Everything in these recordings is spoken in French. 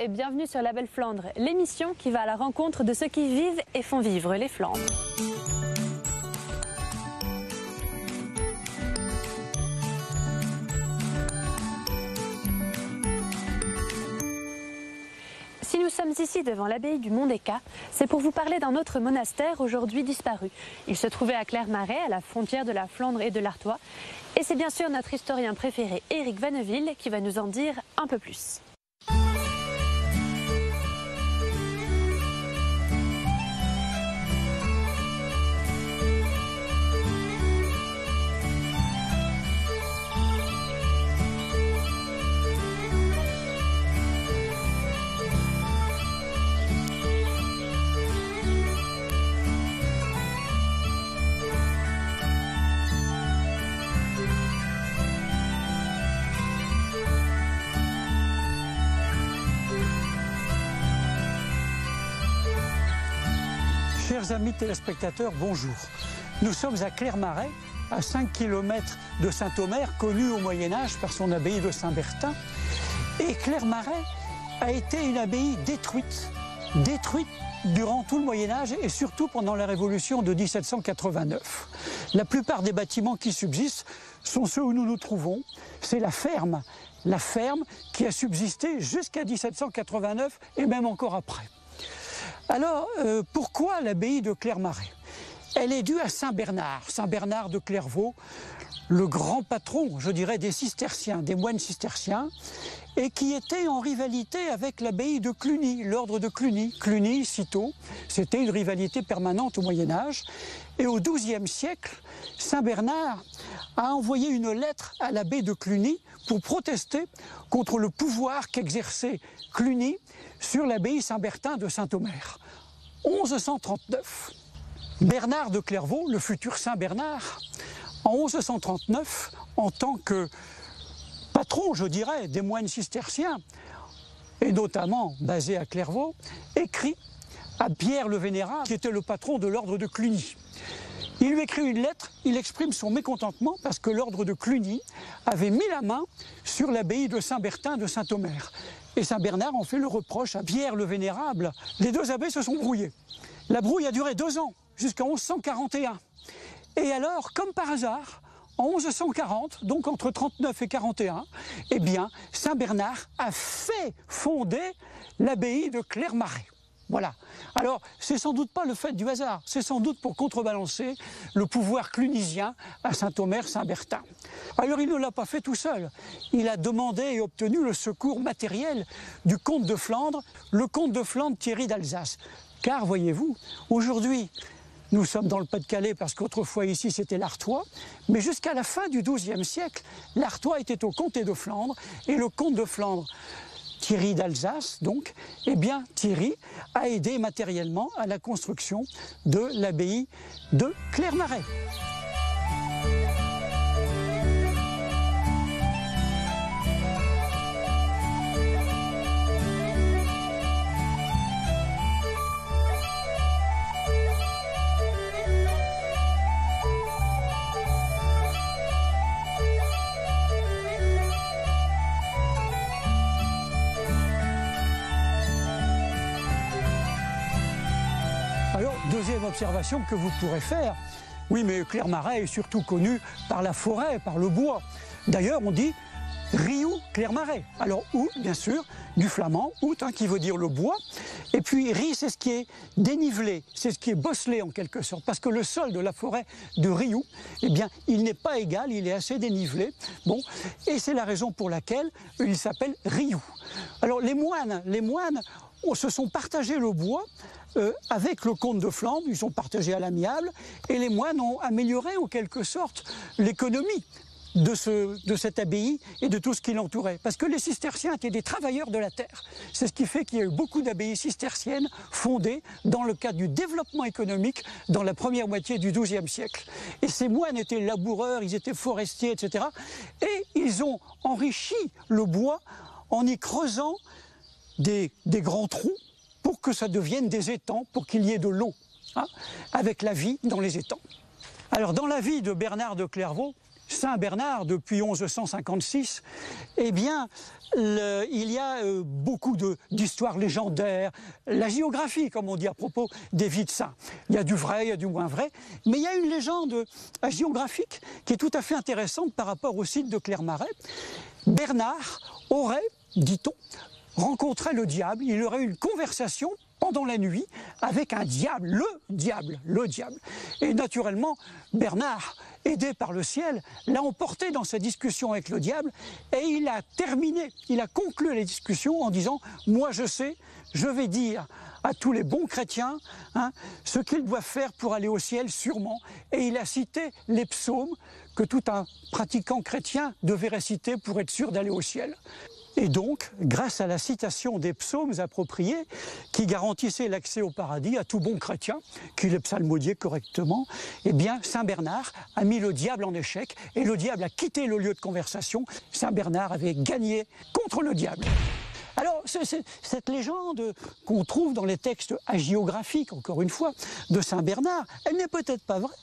et bienvenue sur La Belle Flandre, l'émission qui va à la rencontre de ceux qui vivent et font vivre les Flandres. Si nous sommes ici devant l'abbaye du Mont-des-Cats, c'est pour vous parler d'un autre monastère aujourd'hui disparu. Il se trouvait à Clermarais, à la frontière de la Flandre et de l'Artois. Et c'est bien sûr notre historien préféré, Éric Vanneville, qui va nous en dire un peu plus. Chers amis téléspectateurs, bonjour. Nous sommes à Clermarais, à 5 km de Saint-Omer, connu au Moyen-Âge par son abbaye de Saint-Bertin. Et Clermarais a été une abbaye détruite durant tout le Moyen-Âge et surtout pendant la Révolution de 1789. La plupart des bâtiments qui subsistent sont ceux où nous nous trouvons. C'est la ferme qui a subsisté jusqu'à 1789 et même encore après. Alors, pourquoi l'abbaye de Clermarais? Elle est due à Saint Bernard de Clairvaux, le grand patron, je dirais, des cisterciens, des moines cisterciens, et qui était en rivalité avec l'abbaye de Cluny, l'ordre de Cluny. Cluny, Cîteaux, c'était une rivalité permanente au Moyen-Âge. Et au XIIe siècle, Saint Bernard a envoyé une lettre à l'abbé de Cluny pour protester contre le pouvoir qu'exerçait Cluny sur l'abbaye Saint-Bertin de Saint-Omer. 1139. Bernard de Clairvaux, le futur Saint Bernard, en 1139, en tant que patron, je dirais, des moines cisterciens, et notamment basé à Clairvaux, écrit à Pierre le Vénérable, qui était le patron de l'ordre de Cluny. Il lui écrit une lettre, il exprime son mécontentement parce que l'ordre de Cluny avait mis la main sur l'abbaye de Saint-Bertin de Saint-Omer. Et Saint Bernard en fait le reproche à Pierre le Vénérable. Les deux abbés se sont brouillés. La brouille a duré 2 ans, jusqu'en 1141. Et alors, comme par hasard, en 1140, donc entre 39 et 41, eh bien, Saint Bernard a fait fonder l'abbaye de Clermarais. Voilà. Alors, c'est sans doute pas le fait du hasard, c'est sans doute pour contrebalancer le pouvoir clunisien à Saint-Omer, Saint-Bertin. Alors, il ne l'a pas fait tout seul. Il a demandé et obtenu le secours matériel du comte de Flandre, le comte de Flandre Thierry d'Alsace. Car, voyez-vous, aujourd'hui, nous sommes dans le Pas-de-Calais parce qu'autrefois ici c'était l'Artois, mais jusqu'à la fin du XIIe siècle, l'Artois était au comté de Flandre et le comte de Flandre, Thierry d'Alsace, donc, eh bien, Thierry a aidé matériellement à la construction de l'abbaye de Clermarais. Alors, deuxième observation que vous pourrez faire, oui, mais Clermarais est surtout connu par la forêt, par le bois. D'ailleurs, on dit Riou Clermarais. Alors, ou, bien sûr, du flamand, out, qui veut dire le bois. Et puis, ri, c'est ce qui est dénivelé, c'est ce qui est bosselé en quelque sorte. Parce que le sol de la forêt de Riou, eh bien, il n'est pas égal, il est assez dénivelé. Bon, et c'est la raison pour laquelle il s'appelle Riou. Alors, les moines se sont partagés le bois avec le comte de Flandre, ils sont partagés à l'amiable, et les moines ont amélioré en quelque sorte l'économie de cette abbaye et de tout ce qui l'entourait. Parce que les cisterciens étaient des travailleurs de la terre. C'est ce qui fait qu'il y a eu beaucoup d'abbayes cisterciennes fondées dans le cadre du développement économique dans la première moitié du XIIe siècle. Et ces moines étaient laboureurs, ils étaient forestiers, etc. Et ils ont enrichi le bois en y creusant des grands trous pour que ça devienne des étangs, pour qu'il y ait de l'eau, avec la vie dans les étangs. Alors dans la vie de Bernard de Clairvaux, Saint Bernard, depuis 1156, eh bien, il y a beaucoup d'histoires légendaires, la géographie, comme on dit à propos des vies de saints. Il y a du vrai, il y a du moins vrai, mais il y a une légende géographique qui est tout à fait intéressante par rapport au site de Clermarais. Bernard aurait, dit-on, rencontré le diable, il aurait eu une conversation pendant la nuit avec un diable, le diable. Et naturellement, Bernard, aidé par le ciel, l'a emporté dans sa discussion avec le diable et il a conclu les discussions en disant « Moi je sais, je vais dire à tous les bons chrétiens ce qu'ils doivent faire pour aller au ciel sûrement ». Et il a cité les psaumes que tout un pratiquant chrétien devait réciter pour être sûr d'aller au ciel. Et donc, grâce à la citation des psaumes appropriés, qui garantissaient l'accès au paradis à tout bon chrétien, qui les psalmodiait correctement, eh bien, Saint Bernard a mis le diable en échec, et le diable a quitté le lieu de conversation. Saint Bernard avait gagné contre le diable. Alors, cette légende qu'on trouve dans les textes hagiographiques, encore une fois, de Saint Bernard, elle n'est peut-être pas vraie,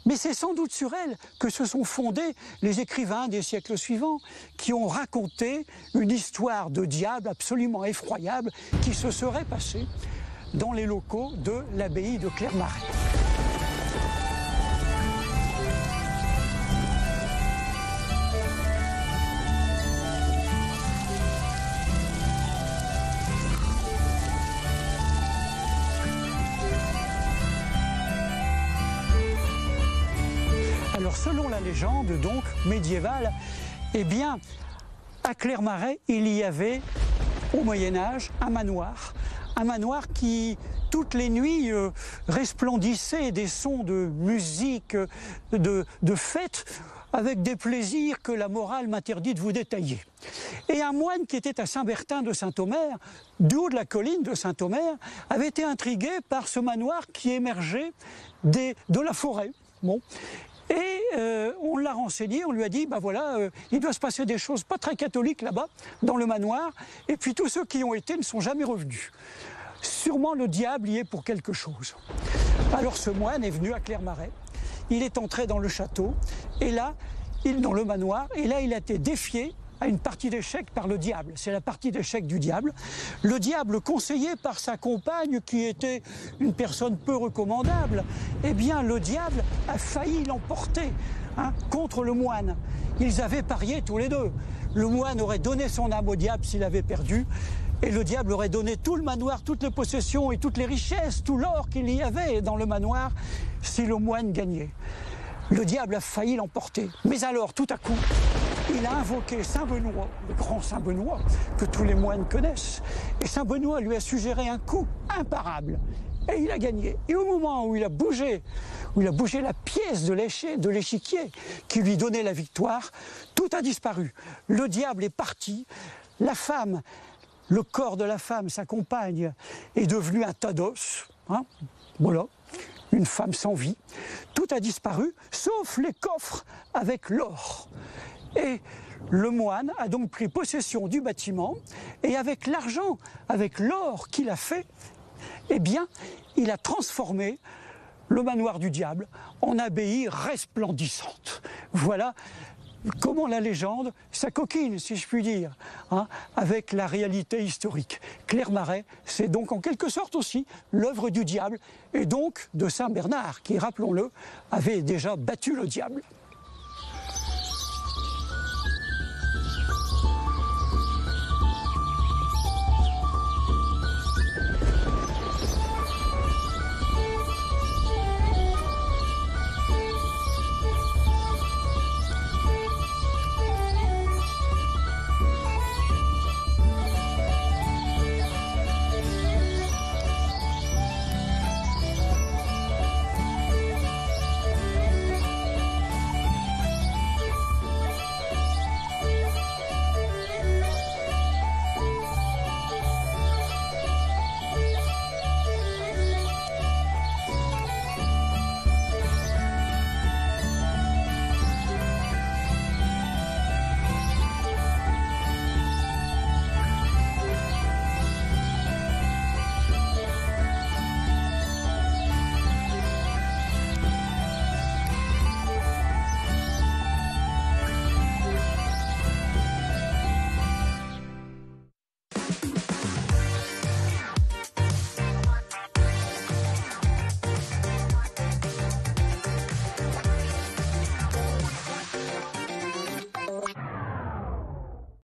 mais c'est sans doute sur elle que se sont fondés les écrivains des siècles suivants, qui ont raconté une histoire de diable absolument effroyable qui se serait passée dans les locaux de l'abbaye de Clermarais. Alors selon la légende donc médiévale, eh bien à Clermarais il y avait au Moyen-Âge un manoir qui toutes les nuits resplendissait des sons de musique, de fête, avec des plaisirs que la morale m'interdit de vous détailler. Et un moine qui était à Saint-Bertin de Saint-Omer, du haut de la colline de Saint-Omer, avait été intrigué par ce manoir qui émergeait de la forêt. Bon. Et on l'a renseigné, on lui a dit, ben voilà, il doit se passer des choses pas très catholiques là-bas, dans le manoir, et puis tous ceux qui y ont été ne sont jamais revenus. Sûrement le diable y est pour quelque chose. Alors ce moine est venu à Clermarais, il est entré dans le château, et là, dans le manoir, et là il a été défié à une partie d'échecs par le diable. C'est la partie d'échecs du diable. Le diable, conseillé par sa compagne, qui était une personne peu recommandable, eh bien, le diable a failli l'emporter contre le moine. Ils avaient parié tous les deux. Le moine aurait donné son âme au diable s'il avait perdu, et le diable aurait donné tout le manoir, toutes les possessions et toutes les richesses, tout l'or qu'il y avait dans le manoir, si le moine gagnait. Le diable a failli l'emporter. Mais alors, tout à coup, il a invoqué Saint Benoît, le grand Saint Benoît, que tous les moines connaissent. Et Saint Benoît lui a suggéré un coup imparable. Et il a gagné. Et au moment où il a bougé la pièce de l'échiquier qui lui donnait la victoire, tout a disparu. Le diable est parti. La femme, le corps de la femme, sa compagne, est devenu un tas d'os. Voilà. Une femme sans vie. Tout a disparu, sauf les coffres avec l'or. Et le moine a donc pris possession du bâtiment et avec l'argent, avec l'or qu'il a fait, eh bien, il a transformé le manoir du diable en abbaye resplendissante. Voilà comment la légende s'acoquine, si je puis dire, avec la réalité historique. Clermarais, c'est donc en quelque sorte aussi l'œuvre du diable et donc de Saint Bernard, qui, rappelons-le, avait déjà battu le diable.